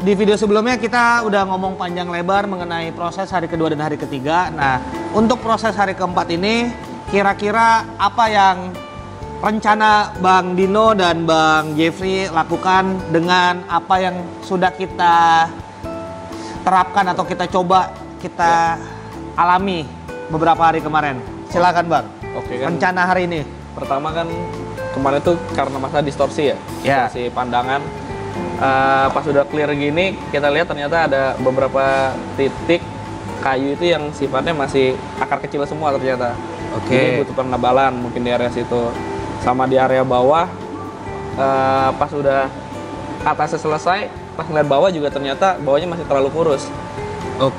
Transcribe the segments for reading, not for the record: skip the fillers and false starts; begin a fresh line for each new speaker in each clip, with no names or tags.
di video sebelumnya kita udah ngomong panjang lebar mengenai proses hari kedua dan hari ketiga. Nah, untuk proses hari keempat ini, kira-kira apa yang rencana Bang Dino dan Bang Jeffrey lakukan dengan apa yang sudah kita terapkan atau kita coba, kita alami beberapa hari kemarin? Silakan Bang.
Oke kan.
Rencana hari ini.
Pertama kan kemarin tuh karena masalah distorsi ya, distorsi pandangan. Pas udah clear gini, kita lihat ternyata ada beberapa titik kayu itu yang sifatnya masih akar kecil semua ternyata. Jadi butuh penebalan mungkin di area situ. Sama di area bawah, pas udah atasnya selesai, pas ngeliat bawah juga ternyata bawahnya masih terlalu kurus.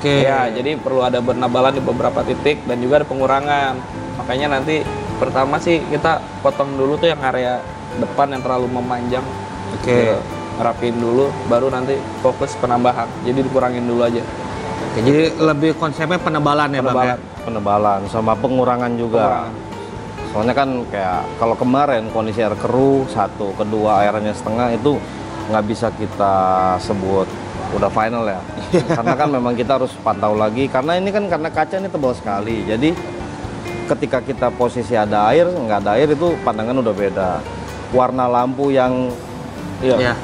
Ya, jadi perlu ada penebalan di beberapa titik dan juga ada pengurangan. Makanya nanti pertama sih kita potong dulu tuh yang area depan yang terlalu memanjang. Rapiin dulu, baru nanti fokus penambahan. Jadi dikurangin dulu aja.
Jadi lebih konsepnya penebalan ya Bang ya?
Penebalan sama pengurangan juga. Soalnya kan kayak kalau kemarin kondisi air keruh, satu, kedua airnya setengah itu nggak bisa kita sebut udah final ya. Karena kan memang kita harus pantau lagi. Karena ini kan karena kaca ini tebal sekali. Jadi ketika kita posisi ada air, nggak ada air itu pandangan udah beda. Warna lampu yang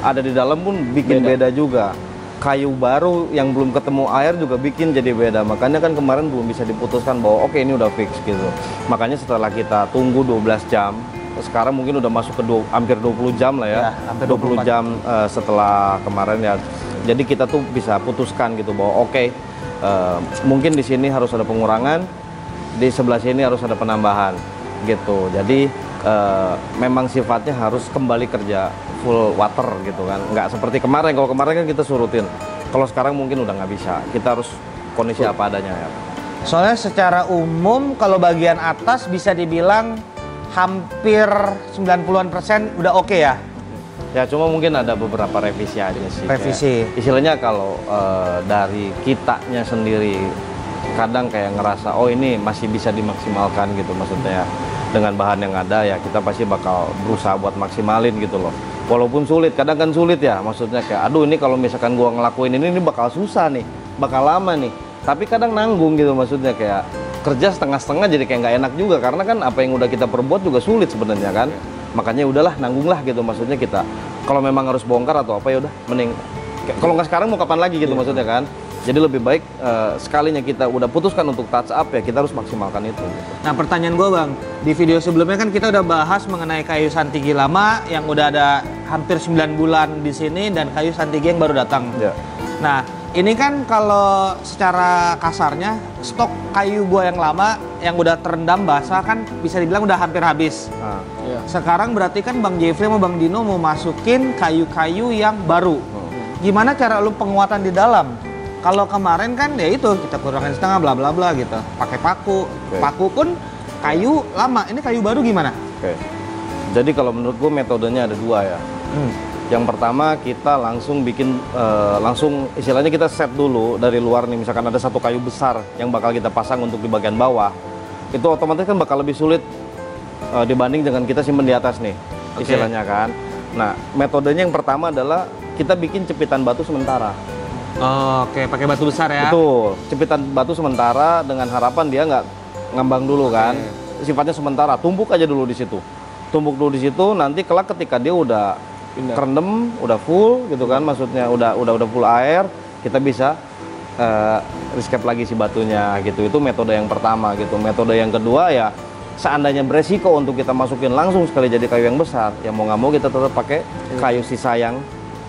ada di dalam pun bikin beda juga. Kayu baru yang belum ketemu air juga bikin jadi beda. Makanya kan kemarin belum bisa diputuskan bahwa oke, ini udah fix gitu. Makanya setelah kita tunggu 12 jam, sekarang mungkin udah masuk ke hampir 20 jam lah ya. Hampir 20 jam setelah kemarin ya. Jadi kita tuh bisa putuskan gitu bahwa oke, mungkin di sini harus ada pengurangan, di sebelah sini harus ada penambahan gitu. Jadi memang sifatnya harus kembali kerja full water gitu kan, nggak seperti kemarin. Kalau kemarin kan kita surutin, kalau sekarang mungkin udah nggak bisa, kita harus kondisi apa adanya ya.
Soalnya secara umum kalau bagian atas bisa dibilang hampir 90% udah oke ya?
Ya cuma mungkin ada beberapa revisi aja sih.
Revisi.
Kayak, istilahnya kalau dari kitanya sendiri kadang kayak ngerasa oh ini masih bisa dimaksimalkan gitu, maksudnya dengan bahan yang ada ya kita pasti bakal berusaha buat maksimalin gitu loh. Walaupun sulit, kadang kan sulit ya, maksudnya kayak aduh ini kalau misalkan gua ngelakuin ini bakal susah nih, bakal lama nih. Tapi kadang nanggung gitu, maksudnya kayak kerja setengah-setengah jadi kayak nggak enak juga, karena kan apa yang udah kita perbuat juga sulit sebenarnya kan. Makanya udahlah nanggung lah gitu, maksudnya kita kalau memang harus bongkar atau apa ya udah mending kalau nggak sekarang mau kapan lagi gitu maksudnya kan. Jadi lebih baik sekalinya kita udah putuskan untuk touch up ya kita harus maksimalkan itu.
Nah pertanyaan gue Bang, di video sebelumnya kan kita udah bahas mengenai kayu santigi lama yang udah ada hampir 9 bulan di sini dan kayu santigi yang baru datang. Nah ini kan kalau secara kasarnya stok kayu gue yang lama yang udah terendam basah kan bisa dibilang udah hampir habis. Sekarang berarti kan Bang Jeffrey sama Bang Dino mau masukin kayu-kayu yang baru. Gimana cara lu penguatan di dalam? Kalau kemarin kan ya itu kita kurangin setengah bla bla bla gitu, pakai paku. Paku pun kayu lama. Ini kayu baru gimana?
Jadi kalau menurut gue metodenya ada dua ya. Yang pertama kita langsung bikin langsung istilahnya kita set dulu dari luar nih, misalkan ada satu kayu besar yang bakal kita pasang untuk di bagian bawah. Itu otomatis kan bakal lebih sulit dibanding dengan kita simpen di atas nih, istilahnya kan. Nah, metodenya yang pertama adalah kita bikin cepitan batu sementara.
Pakai batu besar ya?
Betul, cepitan batu sementara dengan harapan dia nggak ngambang dulu kan. Sifatnya sementara, tumpuk aja dulu di situ. Tumpuk dulu di situ, nanti kelak ketika dia udah kerendam, udah full gitu kan, maksudnya udah full air, kita bisa rescape lagi si batunya gitu. Itu metode yang pertama gitu. Metode yang kedua ya, seandainya beresiko untuk kita masukin langsung sekali jadi kayu yang besar, ya mau nggak mau kita tetap pakai kayu sisa yang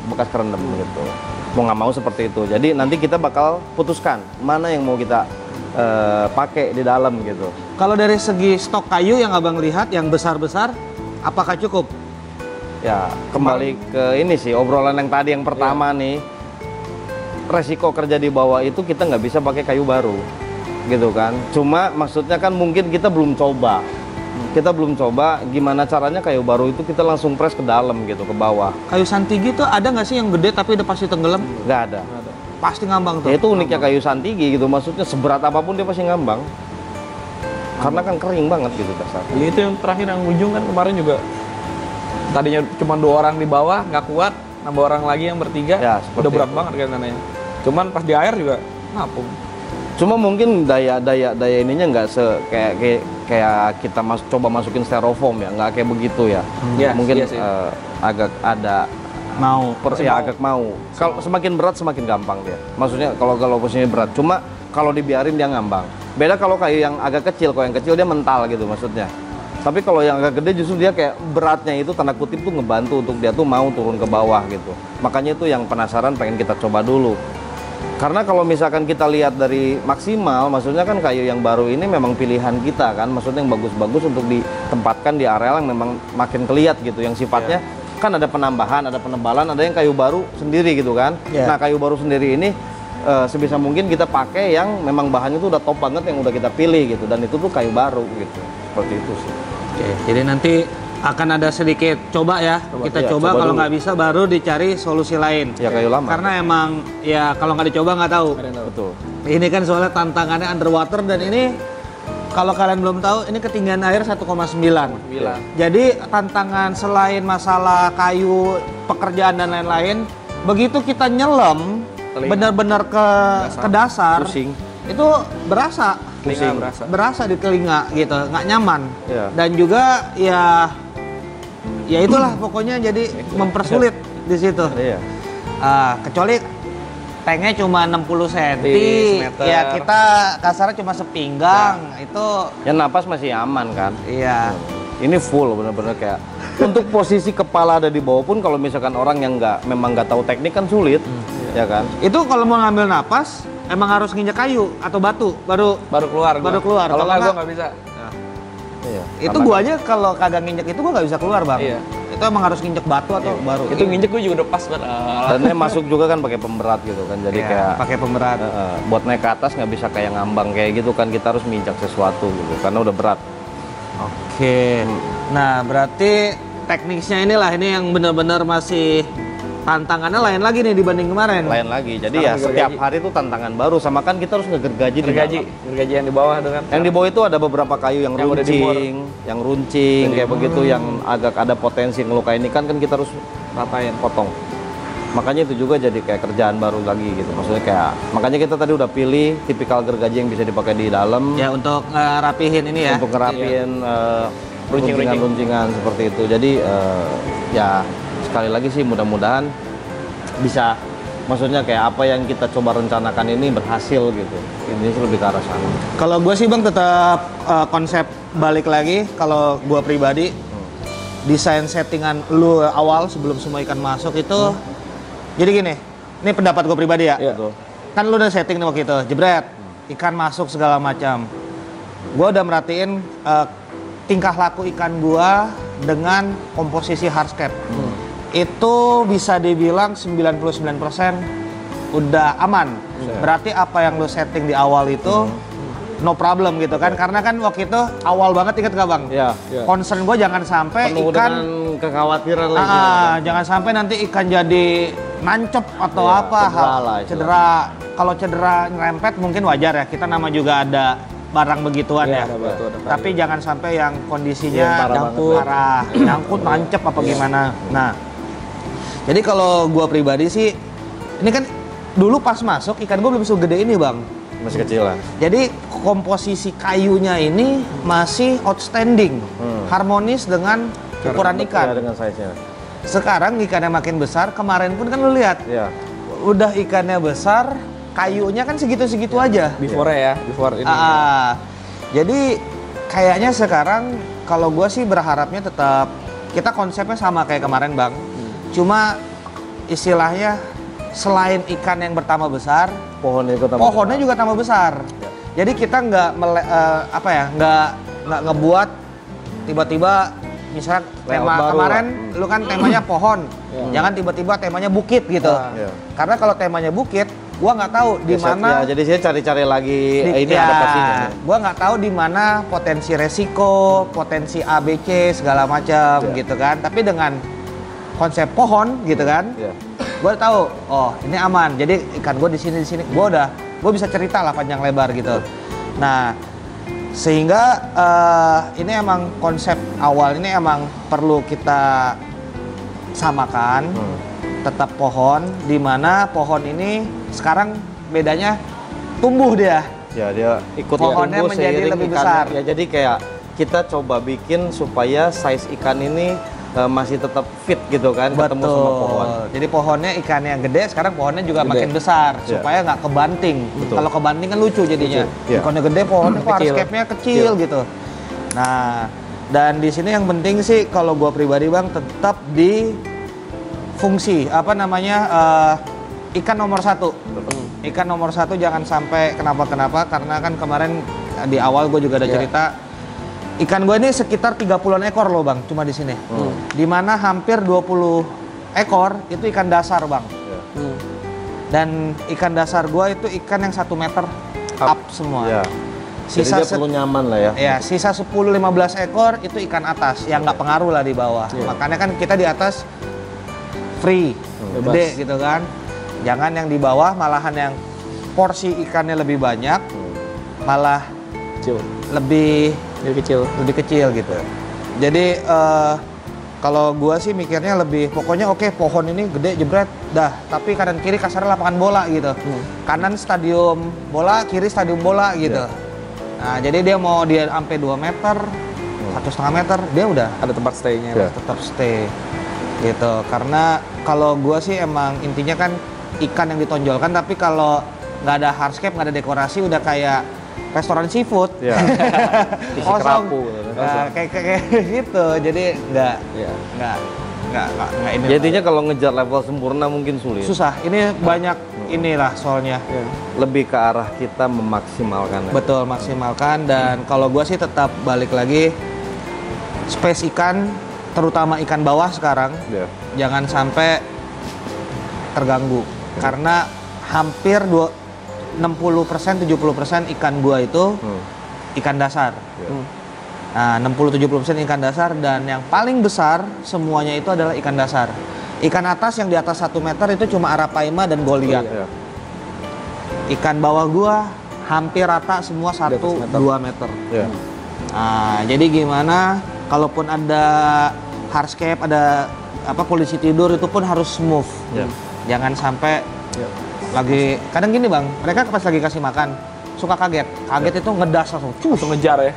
bekas kerendam gitu. Mau nggak mau seperti itu. Jadi nanti kita bakal putuskan mana yang mau kita pakai di dalam gitu.
Kalau dari segi stok kayu yang abang lihat yang besar-besar, apakah cukup?
Ya kembali ke ini sih obrolan yang tadi yang pertama nih. Resiko kerja di bawah itu kita nggak bisa pakai kayu baru, gitu kan. Cuma maksudnya kan mungkin kita belum coba. Kita belum coba gimana caranya kayu baru itu kita langsung press ke dalam gitu, ke bawah.
Kayu santigi tuh ada nggak sih yang gede tapi udah pasti tenggelam?
Nggak ada.
Pasti ngambang tuh?
Ya, itu uniknya kayu santigi gitu, maksudnya seberat apapun dia pasti ngambang. Karena kan kering banget gitu dasarnya.
Itu yang terakhir yang ujung kan kemarin juga. Tadinya cuma 2 orang di bawah, nggak kuat, nambah orang lagi yang bertiga,
Ya,
udah berat
itu.
banget kan tanahnya. Cuman pas di air juga ngapung.
Cuma mungkin daya ininya nggak kayak kita coba masukin styrofoam ya, nggak kayak begitu ya.
Iya,
Mungkin
iya sih.
agak ada agak mau. Kalau semakin berat semakin gampang dia. Maksudnya kalau posisinya berat, cuma kalau dibiarin dia ngambang. Beda kalau kayu yang agak kecil, kalau yang kecil dia mental gitu maksudnya. Tapi kalau yang agak gede justru dia kayak beratnya itu tanda kutip tuh ngebantu untuk dia tuh mau turun ke bawah gitu. Makanya itu yang penasaran pengen kita coba dulu. Karena kalau misalkan kita lihat dari maksimal, maksudnya kan kayu yang baru ini memang pilihan kita kan, maksudnya yang bagus-bagus untuk ditempatkan di areal yang memang makin keliat gitu, yang sifatnya kan ada penambahan, ada penebalan, ada yang kayu baru sendiri gitu kan. Nah kayu baru sendiri ini sebisa mungkin kita pakai yang memang bahannya tuh udah top banget yang udah kita pilih gitu, dan itu tuh kayu baru gitu, seperti itu sih.
Oke, jadi nanti akan ada sedikit coba ya, kita coba kalau nggak bisa baru dicari solusi lain.
Ya kayu lama.
Karena emang ya kalau nggak dicoba nggak tahu.
Betul.
Ini kan soalnya tantangannya underwater dan ini kalau kalian belum tahu ini ketinggian air 1,9. Jadi tantangan selain masalah kayu, pekerjaan dan lain-lain, begitu kita nyelam benar-benar ke dasar,
Pusing.
itu berasa berasa di telinga gitu, nggak nyaman. Dan juga ya itulah pokoknya jadi mempersulit di situ. Kecuali tanknya cuma 60 cm, ya kita kasarnya cuma sepinggang, itu
ya napas masih aman kan.
Iya.
Ini full bener-bener kayak untuk posisi kepala ada di bawah pun kalau misalkan orang yang memang nggak tahu teknik kan sulit, ya kan.
Itu kalau mau ngambil napas emang harus nginjek kayu atau batu baru
keluar.
Kalau
nggak gua nggak bisa.
Iya,
itu gua aja kalau kagak nginjek itu gua nggak bisa keluar, Bang.
Iya.
Itu emang harus nginjek batu atau baru.
Itu nginjek gua juga udah pas banget.
Dan dia masuk juga kan pakai pemberat gitu kan, jadi kayak
pakai pemberat.
Buat naik ke atas nggak bisa kayak ngambang kayak gitu kan, kita harus menginjak sesuatu gitu karena udah berat.
Oke. Nah, berarti tekniknya ini yang benar-benar masih tantangannya lain lagi nih dibanding kemarin.
Lain lagi. Jadi ya setiap hari itu tantangan baru, sama kan kita harus ngegergaji di dalam.
Gergaji yang di bawah itu kan.
Yang di bawah itu ada beberapa kayu yang runcing kayak begitu, yang agak ada potensi ngelukain ikan kan kita harus ratain, potong. Makanya itu juga jadi kayak kerjaan baru lagi gitu. Maksudnya kayak makanya kita tadi udah pilih tipikal gergaji yang bisa dipakai di dalam.
Ya untuk ngerapihin ini ya.
Untuk ngerapihin runcingan seperti itu. Jadi ya sekali lagi sih mudah-mudahan bisa, maksudnya kayak apa yang kita coba rencanakan ini berhasil gitu. Ini sih lebih ke arah sana. Kalau
gue sih Bang tetap konsep balik lagi. Kalau gue pribadi desain settingan lu awal sebelum semua ikan masuk itu jadi gini. Ini pendapat gue pribadi ya. Kan lu udah setting nih waktu itu, jebret, ikan masuk segala macam. Gue udah merhatiin tingkah laku ikan gua dengan komposisi hardscape. Itu bisa dibilang 99% udah aman. Berarti apa yang lu setting di awal itu no problem gitu kan. Karena kan waktu itu awal banget, inget gak Bang? Concern gua jangan sampai
penuh
ikan
dengan kekhawatiran lagi.
Jangan sampai nanti ikan jadi nancep atau cedera. Kalau cedera ngerempet mungkin wajar ya. Kita nama juga ada barang begituan ya. Tapi jangan sampai yang kondisinya nyangkut, nancep apa gimana. Nah, jadi kalau gua pribadi sih, ini kan dulu pas masuk ikan gua belum segede ini Bang.
Masih kecil lah.
Jadi komposisi kayunya ini masih outstanding, harmonis dengan ukuran ikan.
Dengan size-nya.
Sekarang ikannya makin besar, kemarin pun kan lu lihat, udah ikannya besar, kayunya kan segitu-segitu aja.
Before ini.
Jadi kayaknya sekarang kalau gue sih berharapnya tetap kita konsepnya sama kayak kemarin Bang. Cuma istilahnya selain ikan yang bertambah besar, pohonnya juga tambah besar. Jadi kita nggak ngebuat tiba-tiba misalnya tema kemarin lu kan temanya pohon, jangan tiba-tiba temanya bukit gitu. Karena kalau temanya bukit, gua nggak tahu di mana.
Jadi saya cari-cari lagi adaptasinya.
Gua nggak tahu di mana potensi resiko, potensi ABC segala macam gitu kan. Tapi dengan konsep pohon gitu kan, gua tahu, oh ini aman. Jadi ikan gua di sini. Gua bisa cerita lah panjang lebar gitu. Nah, sehingga ini emang konsep awal ini emang perlu kita samakan. tetap pohon, di mana pohon ini sekarang bedanya tumbuh dia.
Ya, dia ikut
pohonnya
tumbuh
menjadi
seiring
lebih
ikannya.
besar.
Ya, jadi kayak kita coba bikin supaya size ikan ini masih tetap fit gitu kan, ketemu sama pohon.
Jadi pohonnya ikannya gede, sekarang pohonnya juga makin besar supaya nggak kebanting. Kalau kebanting kan lucu jadinya. Ikannya gede, pohonnya kok hardscape-nya kecil gitu. Nah, dan di sini yang penting sih kalau gua pribadi Bang tetap di fungsi ikan nomor 1. Ikan nomor 1 jangan sampai kenapa-kenapa, karena kan kemarin di awal gue juga ada cerita ikan gue ini sekitar 30-an ekor loh Bang, cuma di sini. Dimana hampir 20 ekor itu ikan dasar Bang. Dan ikan dasar gue itu ikan yang 1 meter up semua.
Sisa jadi dia perlu nyaman lah ya.
Ya, sisa 10-15 ekor itu ikan atas yang nggak pengaruh lah di bawah. Makanya kan kita di atas free, gede gitu kan. Jangan yang di bawah, malahan yang porsi ikannya lebih banyak, malah lebih kecil gitu. Jadi kalau gua sih mikirnya lebih pokoknya oke, pohon ini gede jebret dah, tapi kanan kiri kasarnya lapangan bola gitu. Kanan stadium bola, kiri stadium bola gitu. Nah, jadi dia mau dia sampai 2 meter, 1,5 meter, dia udah
ada tempat stay-nya.
Tetap stay gitu. Karena kalau gua sih emang intinya kan ikan yang ditonjolkan, tapi kalau nggak ada hardscape, nggak ada dekorasi, udah kayak restoran seafood. Kosong. Kayak gitu. Jadi nggak ini.
Jadinya kalau ngejar level sempurna mungkin sulit.
Susah. Ini banyak inilah soalnya.
Lebih ke arah kita memaksimalkan.
Betul, maksimalkan. Dan kalau gua sih tetap balik lagi space ikan, terutama ikan bawah sekarang, jangan sampai terganggu. Karena hampir 60%-70% ikan gua itu ikan dasar. Nah, 60-70% ikan dasar, dan yang paling besar semuanya itu adalah ikan dasar. Ikan atas yang di atas 1 meter itu cuma arapaima dan goliat. Ikan bawah gua hampir rata semua 1-2 meter. Nah, jadi gimana kalaupun ada hardscape, ada polisi tidur, itu pun harus smooth. Jangan sampai lagi, kadang gini Bang, mereka pas lagi kasih makan suka kaget itu ngedas langsung
ngejar ya.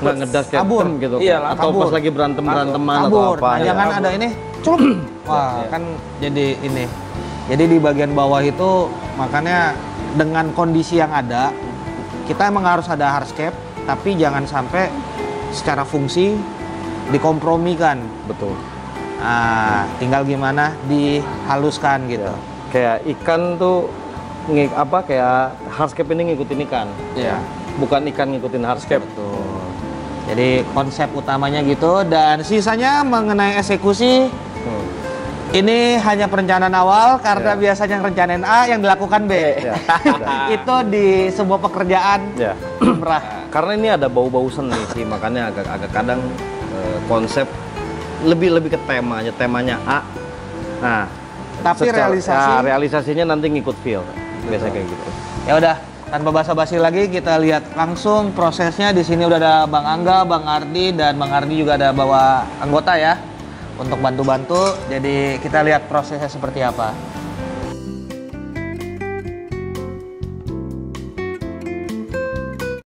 Nggak ngedas kayak
kabur
gitu.
kabur.
Atau pas lagi beranteman atau apa.
Nah, jangan ada ini celup. Wah, kan jadi ini. Jadi di bagian bawah itu makanya dengan kondisi yang ada, kita emang harus ada hardscape, tapi jangan sampai secara fungsi dikompromikan.
Betul.
Nah, tinggal gimana dihaluskan gitu.
Kayak ikan tuh kayak hardscape ini ngikutin ikan. Bukan ikan ngikutin hardscape.
Betul. Jadi konsep utamanya gitu, dan sisanya mengenai eksekusi ini hanya perencanaan awal, karena biasanya rencanain A yang dilakukan B. Itu di sebuah pekerjaan lumrah.
Karena ini ada bau-bau seni sih, makanya agak kadang konsep lebih ke temanya A. Nah,
tapi
realisasinya nanti ngikut feel. Biasa kayak gitu.
Ya udah, tanpa basa-basi lagi kita lihat langsung prosesnya. Di sini udah ada Bang Angga, Bang Ardi, dan Bang Ardi juga ada bawa anggota ya untuk bantu-bantu. Jadi kita lihat prosesnya seperti apa.